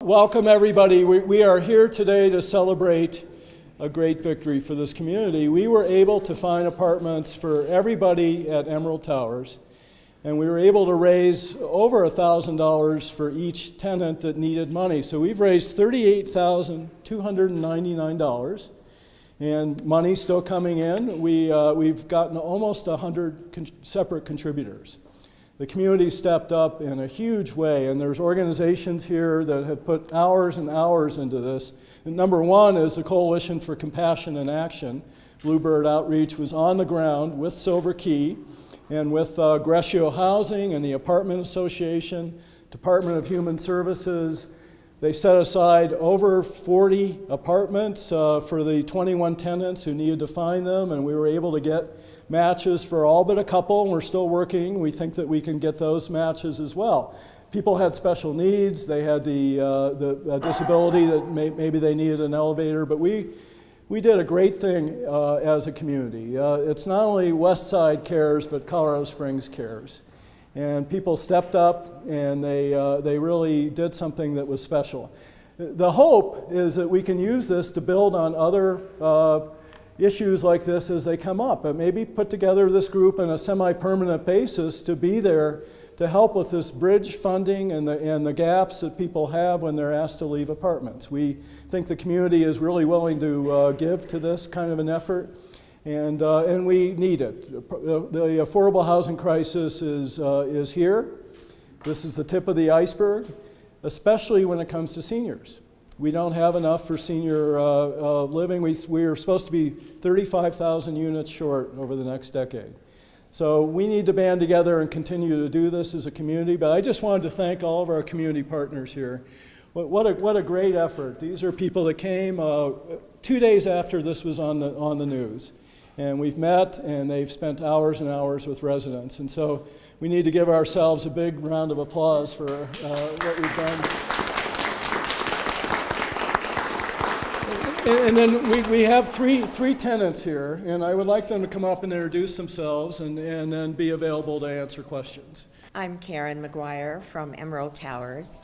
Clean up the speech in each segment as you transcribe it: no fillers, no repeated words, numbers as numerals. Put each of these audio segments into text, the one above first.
Welcome everybody. We are here today to celebrate a great victory for this community. We were able to find apartments for everybody at Emerald Towers, and we were able to raise over $1,000 for each tenant that needed money. So we've raised $38,299, and money's still coming in. We've gotten almost 100 separate contributors. The community stepped up in a huge way, and there's organizations here that have put hours and hours into this. And number one is the Coalition for Compassion and Action. Bluebird Outreach was on the ground with Silver Key and with Greshio Housing and the Apartment Association, Department of Human Services. They set aside over 40 apartments for the 21 tenants who needed to find them, and we were able to get matches for all but a couple, and we're still working. We think that we can get those matches as well. People had special needs. They had the disability that maybe they needed an elevator, but we did a great thing as a community. It's not only West Side cares, but Colorado Springs cares. And people stepped up, and they really did something that was special. The hope is that we can use this to build on other issues like this as they come up, and maybe put together this group on a semi-permanent basis to be there to help with this bridge funding and the gaps that people have when they're asked to leave apartments. We think the community is really willing to give to this kind of an effort, and we need it. The affordable housing crisis is here. This is the tip of the iceberg, especially when it comes to seniors. We don't have enough for senior living. We are supposed to be 35,000 units short over the next decade. So we need to band together and continue to do this as a community. But I just wanted to thank all of our community partners here. What a great effort. These are people that came 2 days after this was on the news. And we've met, and they've spent hours and hours with residents. And so we need to give ourselves a big round of applause for what we've done. And then we have three tenants here, and I would like them to come up and introduce themselves and then be available to answer questions. I'm Karen McGuire from Emerald Towers,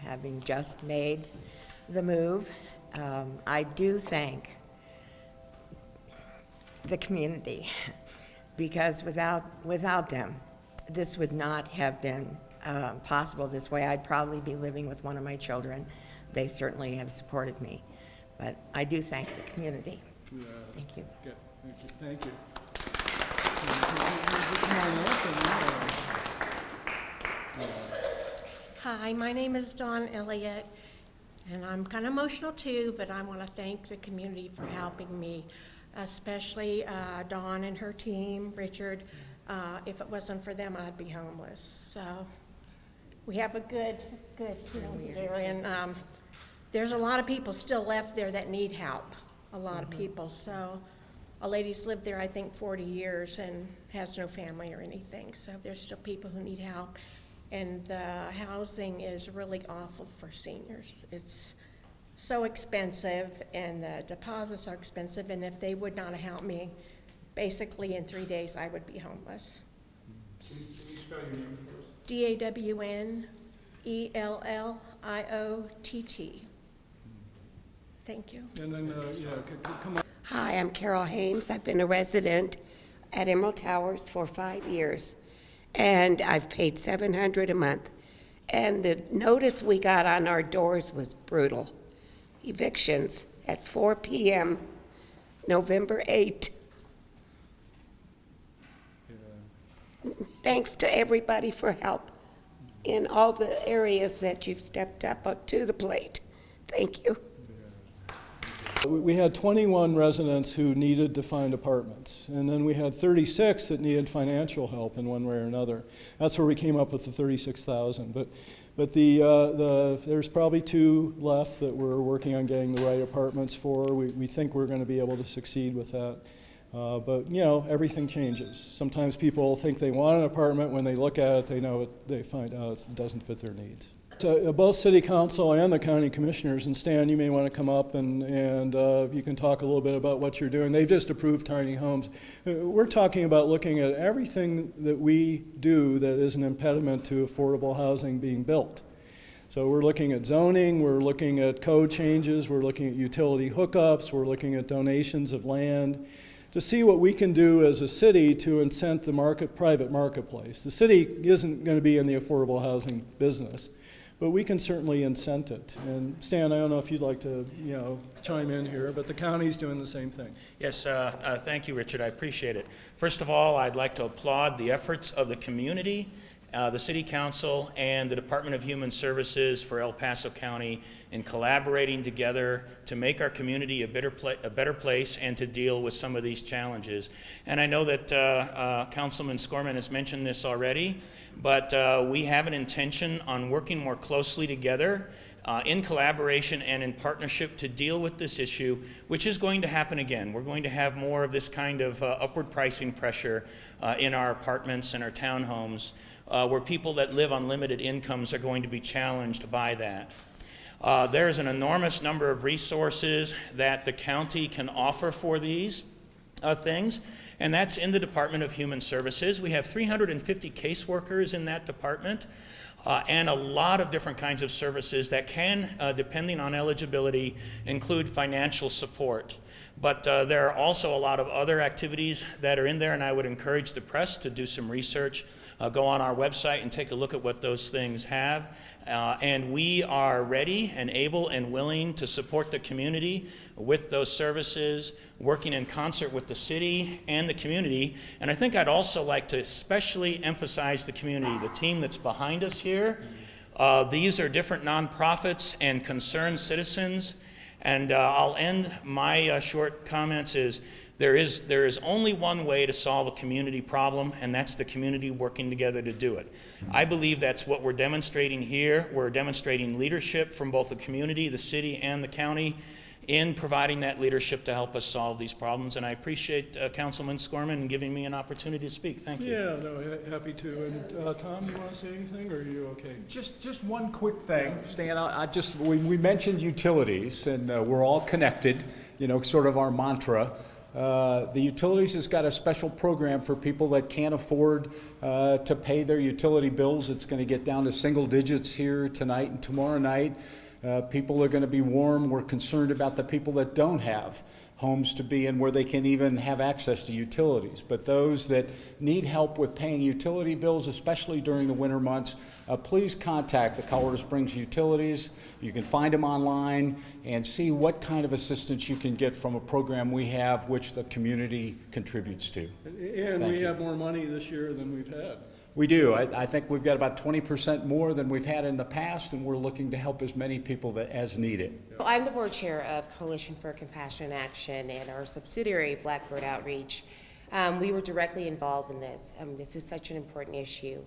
having just made the move. I do thank the community, because without them, this would not have been possible this way. I'd probably be living with one of my children. They certainly have supported me. But I do thank the community. Yeah. Thank you. Good. Thank you. Hi, my name is Dawn Elliott, and I'm kind of emotional too, but I want to thank the community for helping me, especially Dawn and her team, Richard. If it wasn't for them, I'd be homeless. So we have a good team there, and there's a lot of people still left there that need help, a lot of people. So a lady's lived there, I think, 40 years and has no family or anything. So there's still people who need help. And the housing is really awful for seniors. It's so expensive, and the deposits are expensive. And if they would not have helped me, basically in 3 days I would be homeless. Can you spell your name for us? DAWNELLIOTT. Thank you. And then, come on. Hi, I'm Carol Hames. I've been a resident at Emerald Towers for 5 years, and I've paid $700 a month. And the notice we got on our doors was brutal. Evictions at 4 p.m., November 8th. Yeah. Thanks to everybody for help in all the areas that you've stepped up to the plate. Thank you. We had 21 residents who needed to find apartments, and then we had 36 that needed financial help in one way or another. That's where we came up with the 36,000. But there's probably 2 left that we're working on getting the right apartments for. We think we're going to be able to succeed with that. But everything changes. Sometimes people think they want an apartment. When they look at it, they find out it doesn't fit their needs. So both City Council and the County Commissioners, and Stan, you may want to come up and you can talk a little bit about what you're doing. They've just approved tiny homes. We're talking about looking at everything that we do that is an impediment to affordable housing being built. So we're looking at zoning, we're looking at code changes, we're looking at utility hookups, we're looking at donations of land to see what we can do as a city to incent the private marketplace. The city isn't going to be in the affordable housing business, but we can certainly incent it. And Stan, I don't know if you'd like to, chime in here, but the county's doing the same thing. Yes, thank you, Richard. I appreciate it. First of all, I'd like to applaud the efforts of the community, the City Council, and the Department of Human Services for El Paso County in collaborating together to make our community a better place and to deal with some of these challenges. And I know that Councilman Scorman has mentioned this already, but we have an intention on working more closely together in collaboration and in partnership to deal with this issue, which is going to happen again. We're going to have more of this kind of upward pricing pressure in our apartments and our townhomes, where people that live on limited incomes are going to be challenged by that. There's an enormous number of resources that the county can offer for these things, and that's in the Department of Human Services. We have 350 caseworkers in that department, and a lot of different kinds of services that can, depending on eligibility, include financial support. But there are also a lot of other activities that are in there, and I would encourage the press to do some research. Go on our website and take a look at what those things have. And we are ready and able and willing to support the community with those services, working in concert with the city and the community. And I think I'd also like to especially emphasize the community, the team that's behind us here. These are different nonprofits and concerned citizens. And I'll end my short comments is there is only one way to solve a community problem, and that's the community working together to do it. I believe that's what we're demonstrating here. We're demonstrating leadership from both the community, the city, and the county in providing that leadership to help us solve these problems. And I appreciate Councilman Scorman giving me an opportunity to speak. Thank you. Yeah, no, happy to. And Tom, you want to say anything, or are you okay? Just one quick thing, Stan. We mentioned utilities, and we're all connected. Sort of our mantra. The utilities has got a special program for people that can't afford to pay their utility bills. It's going to get down to single digits here tonight and tomorrow night. People are going to be warm. We're concerned about the people that don't have homes to be in where they can even have access to utilities. But those that need help with paying utility bills, especially during the winter months, please contact the Colorado Springs Utilities. You can find them online and see what kind of assistance you can get from a program we have, which the community contributes to. And we have more money this year than we've had. We do. I think we've got about 20% more than we've had in the past, and we're looking to help as many people as need it. Well, I'm the board chair of Coalition for Compassionate Action and our subsidiary, Blackbird Outreach. We were directly involved in this. This is such an important issue.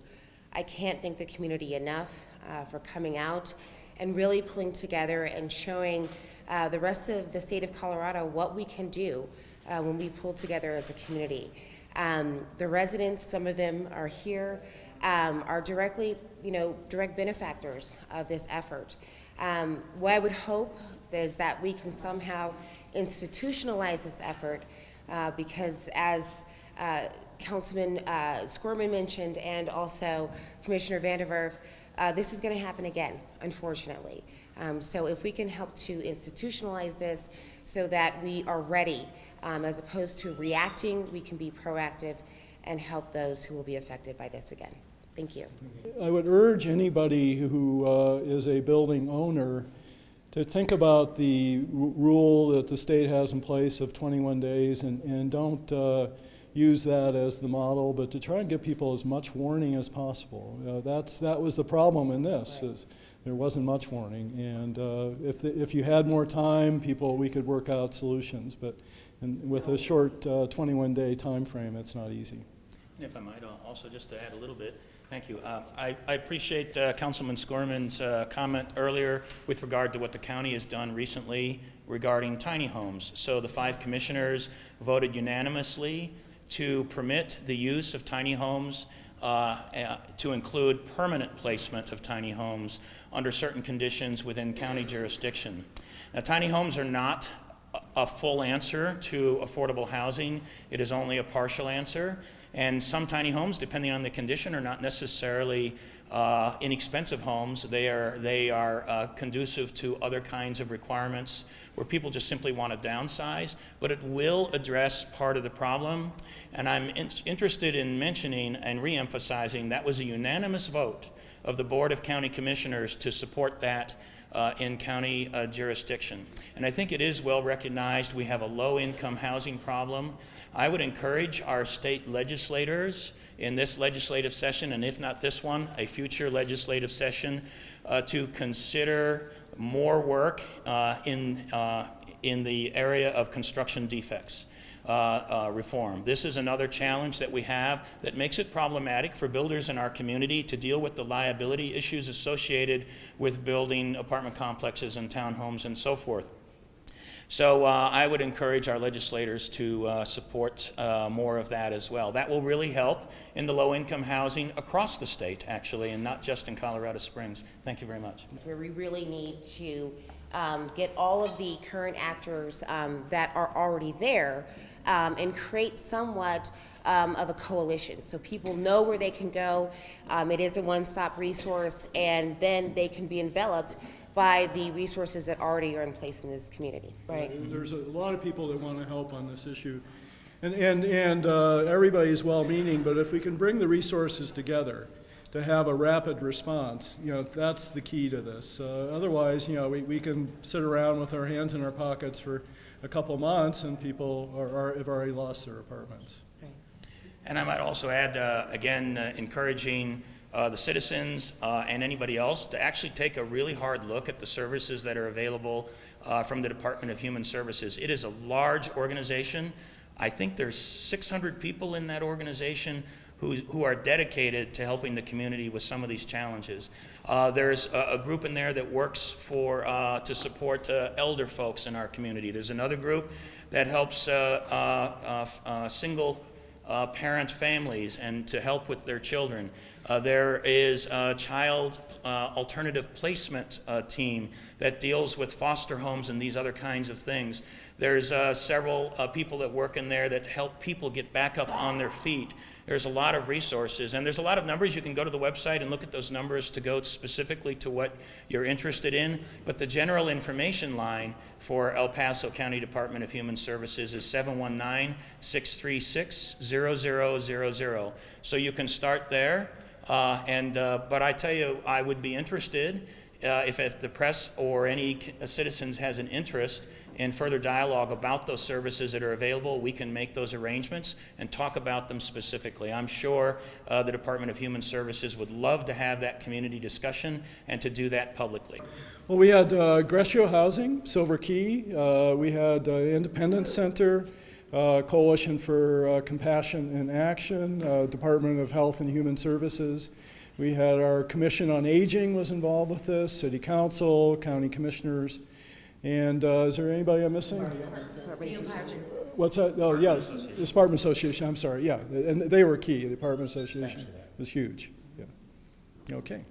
I can't thank the community enough for coming out and really pulling together and showing the rest of the state of Colorado what we can do when we pull together as a community. The residents, some of them are here, are direct benefactors of this effort. What I would hope is that we can somehow institutionalize this effort because as Councilman Scorman mentioned and also Commissioner Vanderwerf, this is going to happen again, unfortunately. So if we can help to institutionalize this so that we are ready, as opposed to reacting, we can be proactive and help those who will be affected by this again. Thank you. I would urge anybody who is a building owner to think about the rule that the state has in place of 21 days and don't use that as the model, but to try and give people as much warning as possible. That was the problem in this. Right. Is there wasn't much warning, and if you had more time, we could work out solutions, but with a short 21-day time frame, it's not easy. And if I might also just to add a little bit, thank you. I appreciate Councilman Scorman's comment earlier with regard to what the county has done recently regarding tiny homes. So the 5 commissioners voted unanimously to permit the use of tiny homes to include permanent placement of tiny homes under certain conditions within county jurisdiction. Now, tiny homes are not a full answer to affordable housing. It is only a partial answer. And some tiny homes, depending on the condition, are not necessarily inexpensive homes. They are conducive to other kinds of requirements where people just simply want to downsize, but it will address part of the problem. And I'm interested in mentioning and reemphasizing that was a unanimous vote of the Board of County Commissioners to support that in county jurisdiction. And I think it is well recognized we have a low-income housing problem. I would encourage our state legislators in this legislative session, and if not this one, a future legislative session, to consider more work in the area of construction defects. Reform. This is another challenge that we have that makes it problematic for builders in our community to deal with the liability issues associated with building apartment complexes and townhomes and so forth. So I would encourage our legislators to support more of that as well. That will really help in the low-income housing across the state, actually, and not just in Colorado Springs. Thank you very much. Where we really need to get all of the current actors that are already there and create somewhat of a coalition, so people know where they can go. It is a one-stop resource, and then they can be enveloped by the resources that already are in place in this community. Right. There's a lot of people that want to help on this issue. And everybody's well-meaning, but if we can bring the resources together to have a rapid response, that's the key to this. Otherwise, we can sit around with our hands in our pockets for a couple months and people have already lost their apartments. And I might also add, again, encouraging the citizens and anybody else to actually take a really hard look at the services that are available from the Department of Human Services. It is a large organization. I think there's 600 people in that organization who are dedicated to helping the community with some of these challenges. There's a group in there that works to support elder folks in our community. There's another group that helps single parent families and to help with their children. There is a child alternative placement team that deals with foster homes and these other kinds of things. There's several people that work in there that help people get back up on their feet. There's a lot of resources, and there's a lot of numbers. You can go to the website and look at those numbers to go specifically to what you're interested in. But the general information line for El Paso County Department of Human Services is 719-636-0000. So you can start there. But I tell you, I would be interested if the press or any citizens has an interest in further dialogue about those services that are available. We can make those arrangements and talk about them specifically. I'm sure the Department of Human Services would love to have that community discussion and to do that publicly. Well, we had Grescio Housing, Silver Key. We had Independence Center, Coalition for Compassion and Action, Department of Health and Human Services. We had our Commission on Aging was involved with this, City Council, County Commissioners. And is there anybody I'm missing? What's that? Oh, yeah, the Apartment Association, I'm sorry, yeah. And they were key, the Apartment Association was huge. Yeah. Okay.